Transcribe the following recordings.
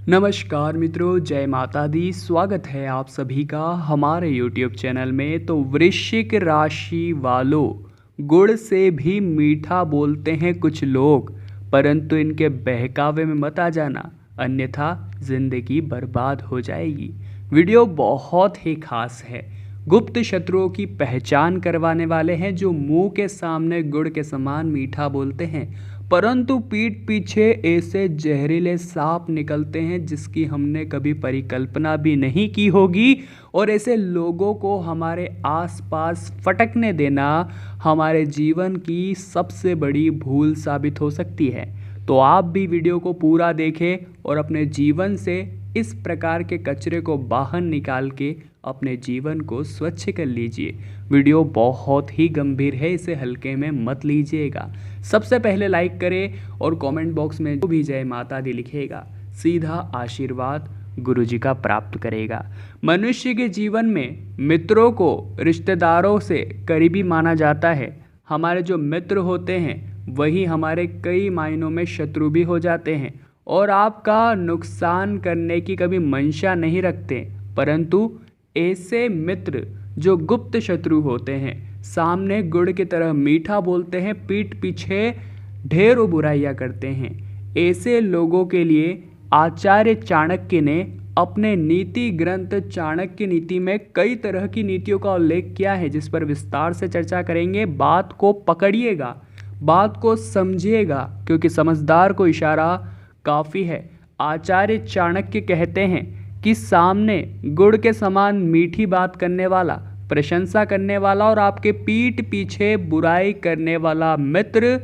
नमस्कार मित्रों, जय माता दी। स्वागत है आप सभी का हमारे YouTube चैनल में। तो वृश्चिक राशि वालों, गुड़ से भी मीठा बोलते हैं कुछ लोग, परंतु इनके बहकावे में मत आ जाना, अन्यथा जिंदगी बर्बाद हो जाएगी। वीडियो बहुत ही खास है। गुप्त शत्रुओं की पहचान करवाने वाले हैं जो मुंह के सामने गुड़ के समान मीठा बोलते हैं, परंतु पीठ पीछे ऐसे जहरीले सांप निकलते हैं जिसकी हमने कभी परिकल्पना भी नहीं की होगी। और ऐसे लोगों को हमारे आसपास फटकने देना हमारे जीवन की सबसे बड़ी भूल साबित हो सकती है। तो आप भी वीडियो को पूरा देखें और अपने जीवन से इस प्रकार के कचरे को बाहर निकाल के अपने जीवन को स्वच्छ कर लीजिए। वीडियो बहुत ही गंभीर है, इसे हल्के में मत लीजिएगा। सबसे पहले लाइक करें और कमेंट बॉक्स में जो भी जय माता दी लिखेगा, सीधा आशीर्वाद गुरुजी का प्राप्त करेगा। मनुष्य के जीवन में मित्रों को रिश्तेदारों से करीबी माना जाता है। हमारे जो मित्र होते हैं वही हमारे कई मायनों में शत्रु भी हो जाते हैं और आपका नुकसान करने की कभी मंशा नहीं रखते, परंतु ऐसे मित्र जो गुप्त शत्रु होते हैं, सामने गुड़ की तरह मीठा बोलते हैं, पीठ पीछे ढेरों बुराइयां करते हैं। ऐसे लोगों के लिए आचार्य चाणक्य ने अपने नीति ग्रंथ चाणक्य नीति में कई तरह की नीतियों का उल्लेख किया है, जिस पर विस्तार से चर्चा करेंगे। बात को पकड़िएगा, बात को समझिएगा, क्योंकि समझदार को इशारा काफ़ी है। आचार्य चाणक्य कहते हैं कि सामने गुड़ के समान मीठी बात करने वाला, प्रशंसा करने वाला और आपके पीठ पीछे बुराई करने वाला मित्र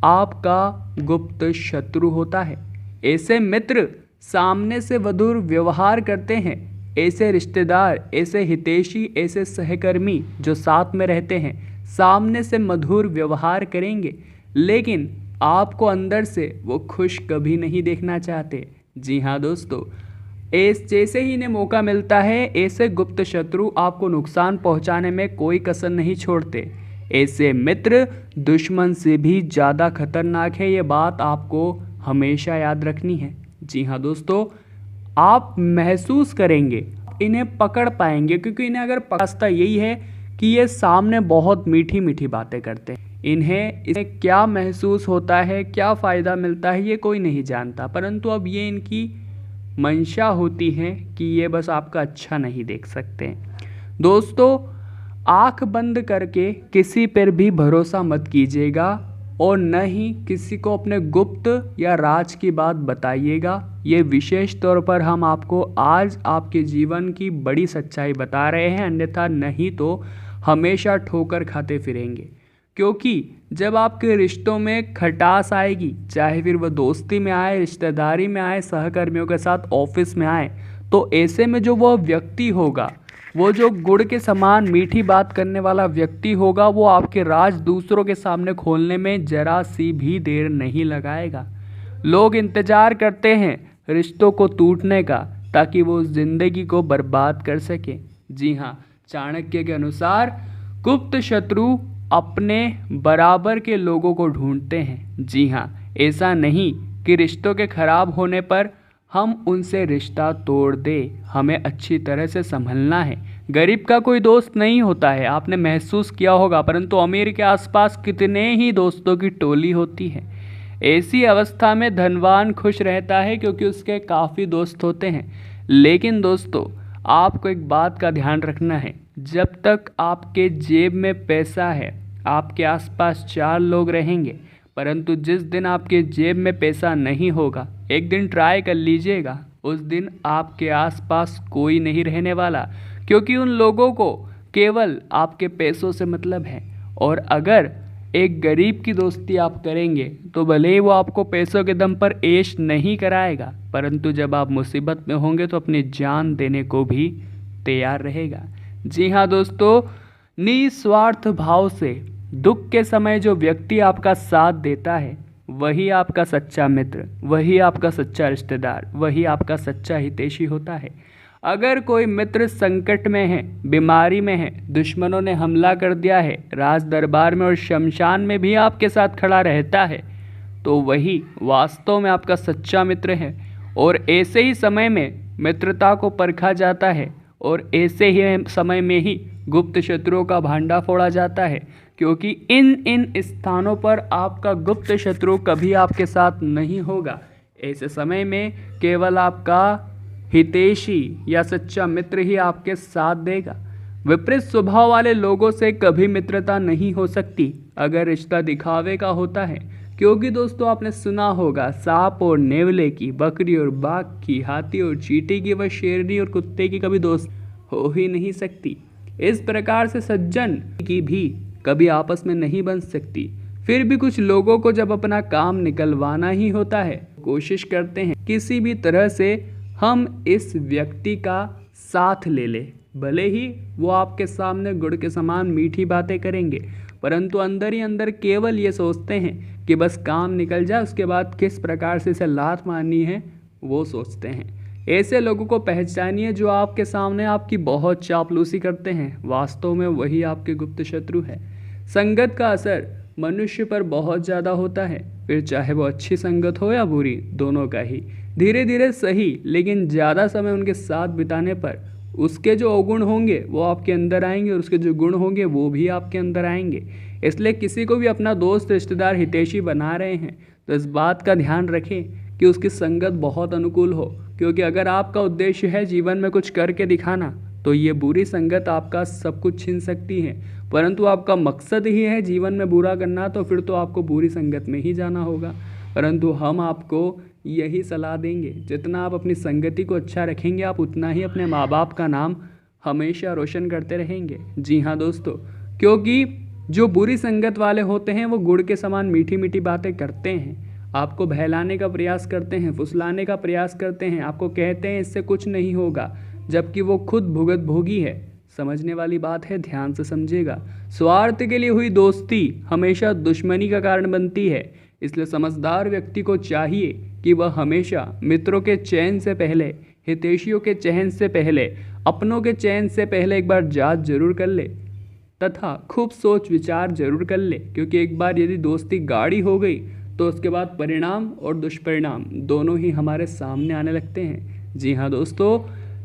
आपका गुप्त शत्रु होता है। ऐसे मित्र सामने से मधुर व्यवहार करते हैं। ऐसे रिश्तेदार, ऐसे हितैषी, ऐसे सहकर्मी जो साथ में रहते हैं, सामने से मधुर व्यवहार करेंगे, लेकिन आपको अंदर से वो खुश कभी नहीं देखना चाहते। जी हाँ दोस्तों, जैसे ही इन्हें मौका मिलता है, ऐसे गुप्त शत्रु आपको नुकसान पहुंचाने में कोई कसर नहीं छोड़ते। ऐसे मित्र दुश्मन से भी ज़्यादा खतरनाक है, ये बात आपको हमेशा याद रखनी है। जी हाँ दोस्तों, आप महसूस करेंगे, इन्हें पकड़ पाएंगे, क्योंकि इन्हें अगर रास्ता यही है कि ये सामने बहुत मीठी मीठी बातें करते हैं। इन्हें क्या महसूस होता है, क्या फ़ायदा मिलता है, ये कोई नहीं जानता, परंतु अब ये इनकी मंशा होती है कि ये बस आपका अच्छा नहीं देख सकते। दोस्तों, आंख बंद करके किसी पर भी भरोसा मत कीजिएगा और न ही किसी को अपने गुप्त या राज की बात बताइएगा। ये विशेष तौर पर हम आपको आज आपके जीवन की बड़ी सच्चाई बता रहे हैं, अन्यथा नहीं तो हमेशा ठोकर खाते फिरेंगे। क्योंकि जब आपके रिश्तों में खटास आएगी, चाहे फिर वह दोस्ती में आए, रिश्तेदारी में आए, सहकर्मियों के साथ ऑफिस में आए, तो ऐसे में जो वह व्यक्ति होगा, वो जो गुड़ के समान मीठी बात करने वाला व्यक्ति होगा, वो आपके राज दूसरों के सामने खोलने में जरा सी भी देर नहीं लगाएगा। लोग इंतजार करते हैं रिश्तों को टूटने का, ताकि वो उस जिंदगी को बर्बाद कर सके। जी हाँ, चाणक्य के अनुसार गुप्त शत्रु अपने बराबर के लोगों को ढूंढते हैं। जी हाँ, ऐसा नहीं कि रिश्तों के खराब होने पर हम उनसे रिश्ता तोड़ दे, हमें अच्छी तरह से संभलना है। गरीब का कोई दोस्त नहीं होता है, आपने महसूस किया होगा, परंतु अमीर के आसपास कितने ही दोस्तों की टोली होती है। ऐसी अवस्था में धनवान खुश रहता है क्योंकि उसके काफ़ी दोस्त होते हैं। लेकिन दोस्तों, आपको एक बात का ध्यान रखना है, जब तक आपके जेब में पैसा है, आपके आसपास 4 लोग रहेंगे, परंतु जिस दिन आपके जेब में पैसा नहीं होगा, एक दिन ट्राई कर लीजिएगा, उस दिन आपके आसपास कोई नहीं रहने वाला, क्योंकि उन लोगों को केवल आपके पैसों से मतलब है। और अगर एक गरीब की दोस्ती आप करेंगे तो भले ही वो आपको पैसों के दम पर ऐश नहीं कराएगा, परंतु जब आप मुसीबत में होंगे तो अपनी जान देने को भी तैयार रहेगा। जी हाँ दोस्तों, निस्वार्थ भाव से दुख के समय जो व्यक्ति आपका साथ देता है, वही आपका सच्चा मित्र, वही आपका सच्चा रिश्तेदार, वही आपका सच्चा हितैषी होता है। अगर कोई मित्र संकट में है, बीमारी में है, दुश्मनों ने हमला कर दिया है, राज दरबार में और शमशान में भी आपके साथ खड़ा रहता है, तो वही वास्तव में आपका सच्चा मित्र है। और ऐसे ही समय में मित्रता को परखा जाता है और ऐसे ही समय में ही गुप्त शत्रुओं का भांडा फोड़ा जाता है, क्योंकि इन स्थानों पर आपका गुप्त शत्रु कभी आपके साथ नहीं होगा। ऐसे समय में केवल आपका हितैषी या सच्चा मित्र ही आपके साथ देगा। विपरीत स्वभाव वाले लोगों से कभी मित्रता नहीं हो सकती अगर रिश्ता दिखावे का होता है, क्योंकि दोस्तों आपने सुना होगा सांप और नेवले की, बकरी और बाघ की, हाथी और चींटी की, व शेरनी और कुत्ते की कभी दोस्त हो ही नहीं सकती। इस प्रकार से सज्जन की भी कभी आपस में नहीं बन सकती। फिर भी कुछ लोगों को जब अपना काम निकलवाना ही होता है, कोशिश करते हैं किसी भी तरह से हम इस व्यक्ति का साथ ले ले, भले ही वो आपके सामने गुड़ के समान मीठी बातें करेंगे, परंतु अंदर ही अंदर केवल ये सोचते हैं कि बस काम निकल जाए, उसके बाद किस प्रकार से इसे लात मारनी है वो सोचते हैं। ऐसे लोगों को पहचानिए जो आपके सामने आपकी बहुत चापलूसी करते हैं, वास्तव में वही आपके गुप्त शत्रु है। संगत का असर मनुष्य पर बहुत ज़्यादा होता है, फिर चाहे वो अच्छी संगत हो या बुरी, दोनों का ही। धीरे धीरे सही, लेकिन ज़्यादा समय उनके साथ बिताने पर उसके जो अवगुण होंगे वो आपके अंदर आएंगे और उसके जो गुण होंगे वो भी आपके अंदर आएंगे। इसलिए किसी को भी अपना दोस्त, रिश्तेदार, हितैषी बना रहे हैं तो इस बात का ध्यान रखें कि उसकी संगत बहुत अनुकूल हो, क्योंकि अगर आपका उद्देश्य है जीवन में कुछ करके दिखाना तो ये बुरी संगत आपका सब कुछ छीन सकती है। परंतु आपका मकसद ही है जीवन में बुरा करना, तो फिर तो आपको बुरी संगत में ही जाना होगा। परंतु हम आपको यही सलाह देंगे, जितना आप अपनी संगति को अच्छा रखेंगे आप उतना ही अपने माँ बाप का नाम हमेशा रोशन करते रहेंगे। जी हाँ दोस्तों, क्योंकि जो बुरी संगत वाले होते हैं वो गुड़ के समान मीठी मीठी बातें करते हैं, आपको बहलाने का प्रयास करते हैं, फुसलाने का प्रयास करते हैं, आपको कहते हैं इससे कुछ नहीं होगा, जबकि वो खुद भुगत भोगी है। समझने वाली बात है, ध्यान से समझेगा। स्वार्थ के लिए हुई दोस्ती हमेशा दुश्मनी का कारण बनती है, इसलिए समझदार व्यक्ति को चाहिए कि वह हमेशा मित्रों के चयन से पहले, हितैषियों के चयन से पहले, अपनों के चयन से पहले एक बार जांच जरूर कर ले तथा खूब सोच विचार जरूर कर ले, क्योंकि एक बार यदि दोस्ती गाढ़ी हो गई तो उसके बाद परिणाम और दुष्परिणाम दोनों ही हमारे सामने आने लगते हैं। जी हाँ दोस्तों,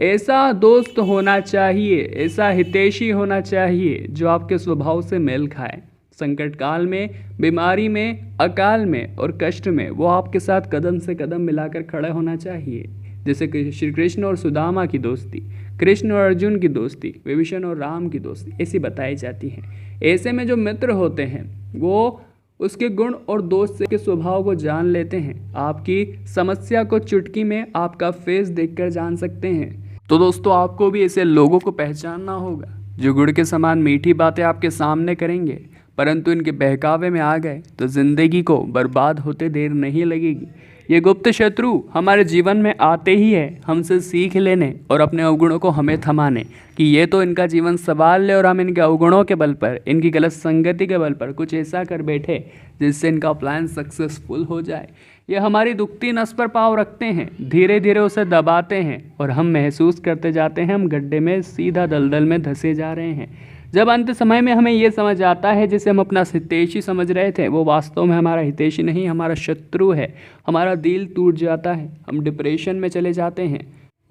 ऐसा दोस्त होना चाहिए, ऐसा हितैषी होना चाहिए जो आपके स्वभाव से मेल खाए। संकट काल में, बीमारी में, अकाल में और कष्ट में वो आपके साथ कदम से कदम मिलाकर खड़ा होना चाहिए। जैसे कि श्री कृष्ण और सुदामा की दोस्ती, कृष्ण और अर्जुन की दोस्ती, विभीषण और राम की दोस्ती ऐसी बताई जाती है। ऐसे में जो मित्र होते हैं वो उसके गुण और दोष के स्वभाव को जान लेते हैं, आपकी समस्या को चुटकी में आपका फेस देखकर जान सकते हैं। तो दोस्तों आपको भी ऐसे लोगों को पहचानना होगा जो गुड़ के समान मीठी बातें आपके सामने करेंगे, परंतु इनके बहकावे में आ गए तो जिंदगी को बर्बाद होते देर नहीं लगेगी। ये गुप्त शत्रु हमारे जीवन में आते ही है हमसे सीख लेने और अपने अवगुणों को हमें थमाने कि ये तो इनका जीवन संभाल ले और हम इनके अवगुणों के बल पर, इनकी गलत संगति के बल पर कुछ ऐसा कर बैठे जिससे इनका प्लान सक्सेसफुल हो जाए। ये हमारी दुखती नस पर पाँव रखते हैं, धीरे धीरे उसे दबाते हैं और हम महसूस करते जाते हैं हम गड्ढे में सीधा दलदल में धंसे जा रहे हैं। जब अंत समय में हमें ये समझ आता है जिसे हम अपना हितैषी समझ रहे थे वो वास्तव में हमारा हितैषी नहीं, हमारा शत्रु है, हमारा दिल टूट जाता है, हम डिप्रेशन में चले जाते हैं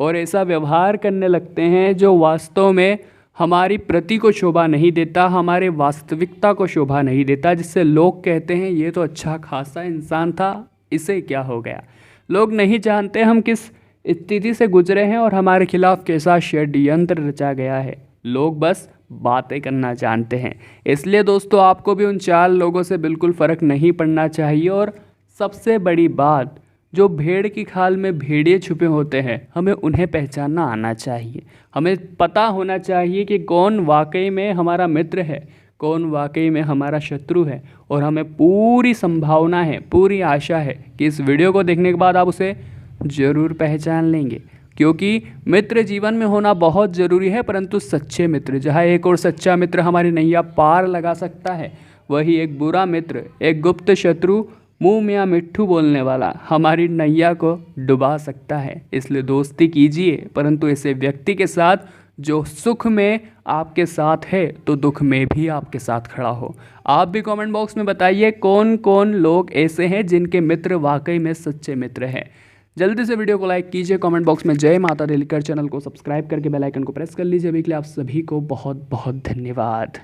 और ऐसा व्यवहार करने लगते हैं जो वास्तव में हमारी प्रति को शोभा नहीं देता, हमारे वास्तविकता को शोभा नहीं देता, जिससे लोग कहते हैं ये तो अच्छा खासा इंसान था, इसे क्या हो गया। लोग नहीं जानते हम किस स्थिति से गुजरे हैं और हमारे खिलाफ कैसा षड्यंत्र रचा गया है। लोग बस बातें करना जानते हैं। इसलिए दोस्तों आपको भी उन 4 लोगों से बिल्कुल फ़र्क नहीं पड़ना चाहिए। और सबसे बड़ी बात, जो भेड़ की खाल में भेड़िए छुपे होते हैं हमें उन्हें पहचानना आना चाहिए। हमें पता होना चाहिए कि कौन वाकई में हमारा मित्र है, कौन वाकई में हमारा शत्रु है। और हमें पूरी संभावना है, पूरी आशा है कि इस वीडियो को देखने के बाद आप उसे ज़रूर पहचान लेंगे, क्योंकि मित्र जीवन में होना बहुत ज़रूरी है, परंतु सच्चे मित्र, जहाँ एक और सच्चा मित्र हमारी नैया पार लगा सकता है, वही एक बुरा मित्र, एक गुप्त शत्रु, मुँह में मिट्ठू बोलने वाला हमारी नैया को डुबा सकता है। इसलिए दोस्ती कीजिए, परंतु ऐसे व्यक्ति के साथ जो सुख में आपके साथ है तो दुख में भी आपके साथ खड़ा हो। आप भी कमेंट बॉक्स में बताइए कौन कौन लोग ऐसे हैं जिनके मित्र वाकई में सच्चे मित्र हैं। जल्दी से वीडियो को लाइक कीजिए, कमेंट बॉक्स में जय माता दी लिखकर चैनल को सब्सक्राइब करके बेल आइकन को प्रेस कर लीजिए। अभी के लिए आप सभी को बहुत बहुत धन्यवाद।